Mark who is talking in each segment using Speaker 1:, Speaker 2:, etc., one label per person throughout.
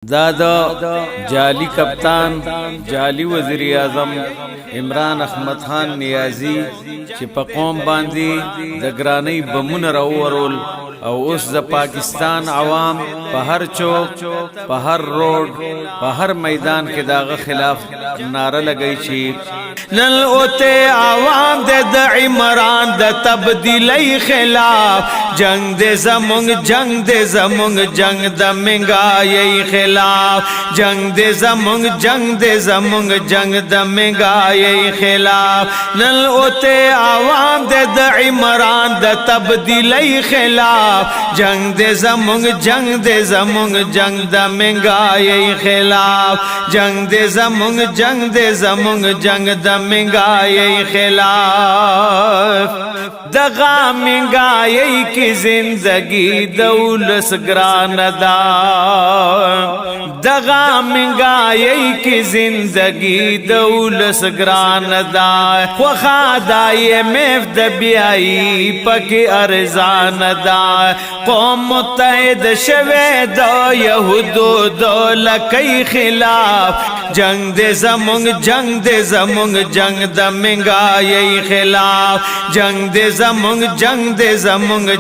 Speaker 1: दादा जाली कप्तान जाली वज़ीर आज़म इमरान अहमद खान नियाजी चे पे कौम बांधी द ग्रानी बमुन रावरोल और उस द पाकिस्तान आवाम पहर चौक पहर रोड पहर मैदान के दाग खिलाफ नारा लगाई छी नल ओते आवाम दे द इमरान द तब्दीली खिलाफ जंग दे जमुंग जंग द महंगाई खिलाफ जंग दे जमुंग जंग द महंगाई खिलाफ नल ओते आवाम दे द इमरान द तब्दीली खिलाफ जंग दे जमुंग जंग द महंगाई खिलाफ जंग दे जमुंग जंग द महंगाई खिलाफ दगा महंगाई की जिंदगी दौलस ग्रानदा दगा महंगाई की जिंदगी दौलस ग्रानदा वखादाए मेफ दबियाई पके अरजानदा कौम मुत्तहिद शवे दो यहूदो दौला कई खिलाफ जंग दे जमुंग जंग द महंगाई खिलाफ जंग दे जमुंग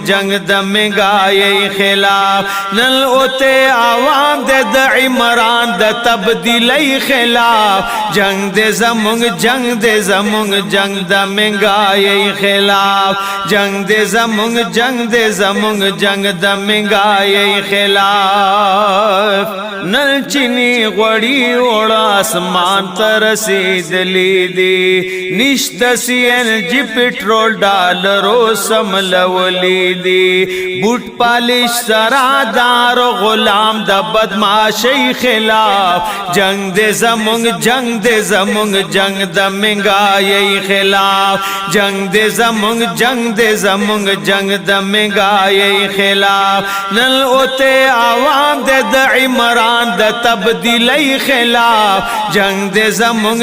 Speaker 1: जंग द महंगाई खिलाफ नल ओते आवाम दे द इमरान द तब्दीली खिलाफ जंग दे जमुंग जंग द महंगाई खिलाफ जंग दे जमुंग जंग द महंगाई खिलाफ नल चीनी गड़ी ओड़ा आसमान तरसीद ली दी निश्त CNG पेट्रोल डालरो समलवली दी बूट पालिश सरादार गुलाम द बदमाशी खिलाफ जंग दे जमुंग जंग द महंगाई खिलाफ जंग दे जमुंग जंग द महंगाई खिलाफ नल ओते आवाम दे द इमरान द तब्दीली खिलाफ जंग दे जमुंग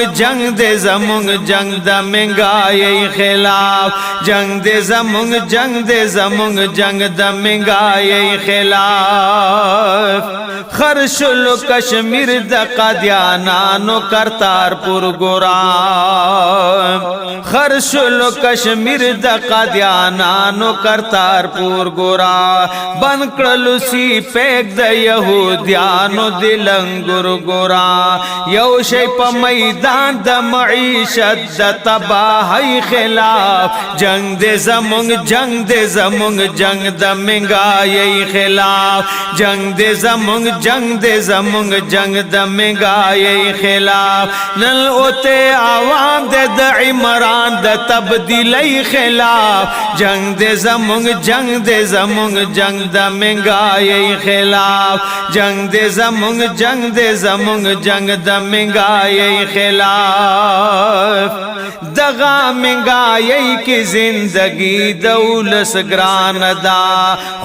Speaker 1: जंग द महंगाई खिलाफ जंग दे जमुंग जंग द महंगाई खिलाफ खरशुल कश्मीर द कादियानानो करतारपुर गोराम खरशुल कश्मीर द कादियानानो करतारपुर गोरा बनकलुसी पेक द यहूदियानो दिलंगुर गोरा यौशे प मैदान द मईशत द तबाही खिलाफ जंग दे जमुंग जंग द महंगाई खिलाफ जंग दे जमुंग जंग द महंगाई खिलाफ नल ओते आवाम दे द इमरान द तब्दीली खिलाफ जंग दे जमुंग जंग द महंगाई खिलाफ जंग दे जमुंग जंग द महंगाई खिलाफ दगा महंगाई की जिंदगी दौलस ग्रानदा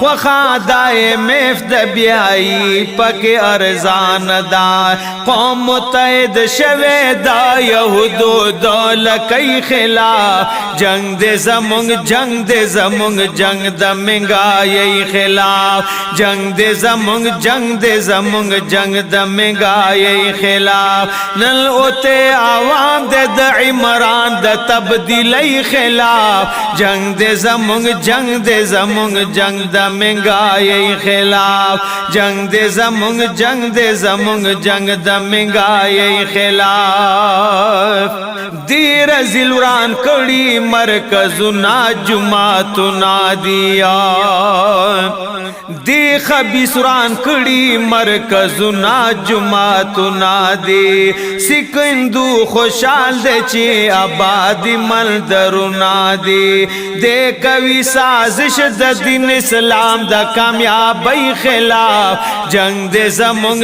Speaker 1: वखादाए मेफ दबियाई पके अरजानदा कौम मुत्तहिद शवे दा यहूदो दौला कई खिलाफ जंग दे जमुंग जंग द महंगाई खिलाफ जंग दे जमुंग जंग द महंगाई खिलाफ नल ओते आवाम दे द इमरान द तब्दीली खिलाफ जंग दे जमुंग जंग द महंगाई खिलाफ जंग दे जमुंग जंग द महंगाई खिलाफ दीर जिलुरान कड़ी मरकजुना जुमातुना दिया दे खबिसुरान कड़ी मरकजुना जुमातुना दे सिकंदू खुशाल दे चे आबादी मंदरुना दे कवि साजिश द दिन इस्लाम द कामयाबी खिलाफ जंग दे जमुंग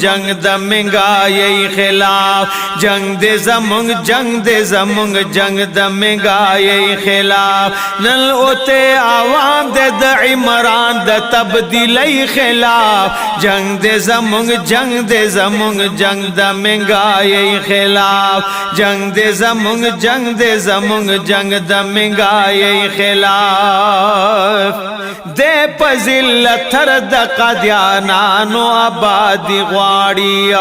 Speaker 1: जंग द महंगाई खिलाफ जंग दे जमुंग जंग द महंगाई खिलाफ नल ओते आवाम दे द इमरान द तब्दीली खिलाफ जंग दे जमुंग जंग द महंगाई खिलाफ जंग दे जमुंग जंग द महंगाई खिलाफ दे पजिल थर द कादियाना جانانو آبادی غواړي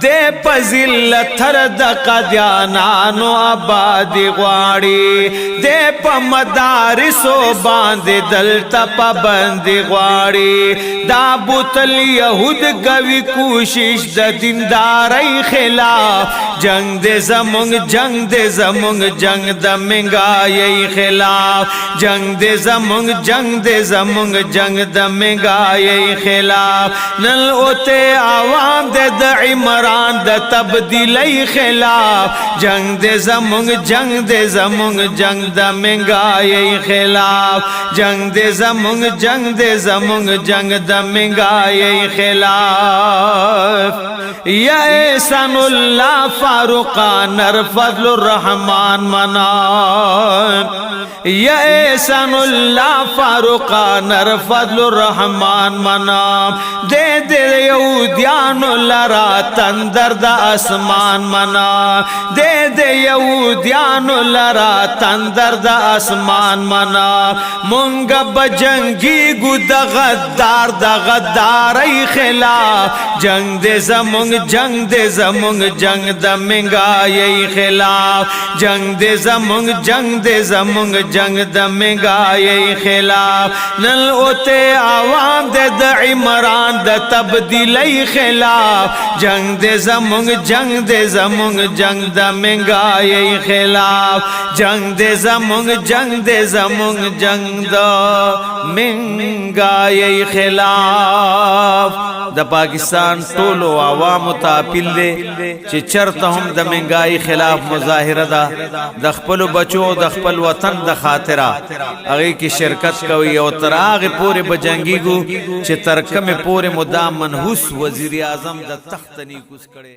Speaker 1: دے پزلت تر د قدیانانو آبادی غواړي دے په مدارسو باندې دلته پابندي غواړي دا بوتل یهود کوي کوشش د دیندارۍ خلاف جنگ دے زمونږ جنگ دے زمونږ جنگ د مهنګای خلاف جنگ دے زمونږ جنگ دے زمونږ جنگ د مهنګای خلاف نن اوته عوام دے د عمران د تبدیلی خلاف جنگ دے زمونږ جنگ دے زمونږ جنگ د مهنګای خلاف جنگ دے زمونږ جنگ دے زمونږ جنگ د مهنګای خلاف یا احسان الله فاروقان فضل الرحمن منان یا احسان الله فاروقان فضل الرحمن منام دے دے یهودیانو لرا تندر د اسمان منا دے دے یهودیانو لرا تندر د اسمان منا مونږ بجنگی گو د غدار د غدارۍ خلاف جنگ دے زمونږ جنگ دے زمونږ جنگ د مهنګای خلاف جنگ دے زمونږ جنگ دے زمونږ جنگ د مهنګای خلاف نن اوته عوام د عمران د تبدیلی خلاف جنگ دے زمونږ جنگ دے زمونږ جنگ د مهنګای خلاف جنگ دے زمونږ جنگ دے زمونږ جنگ د مهنګای خلاف د پاکستان ټولو عوامو ته اپیل دی چې چرته هم د مهنګای خلاف مظاهره ده د خپل بچو د خپل وطن د خاطره هغه کې شرکت کوي او تر هغه پورې بجنګيګو چې تر کومه پورې مدام منحوس وزیر اعظم د تخت نیکوس کړي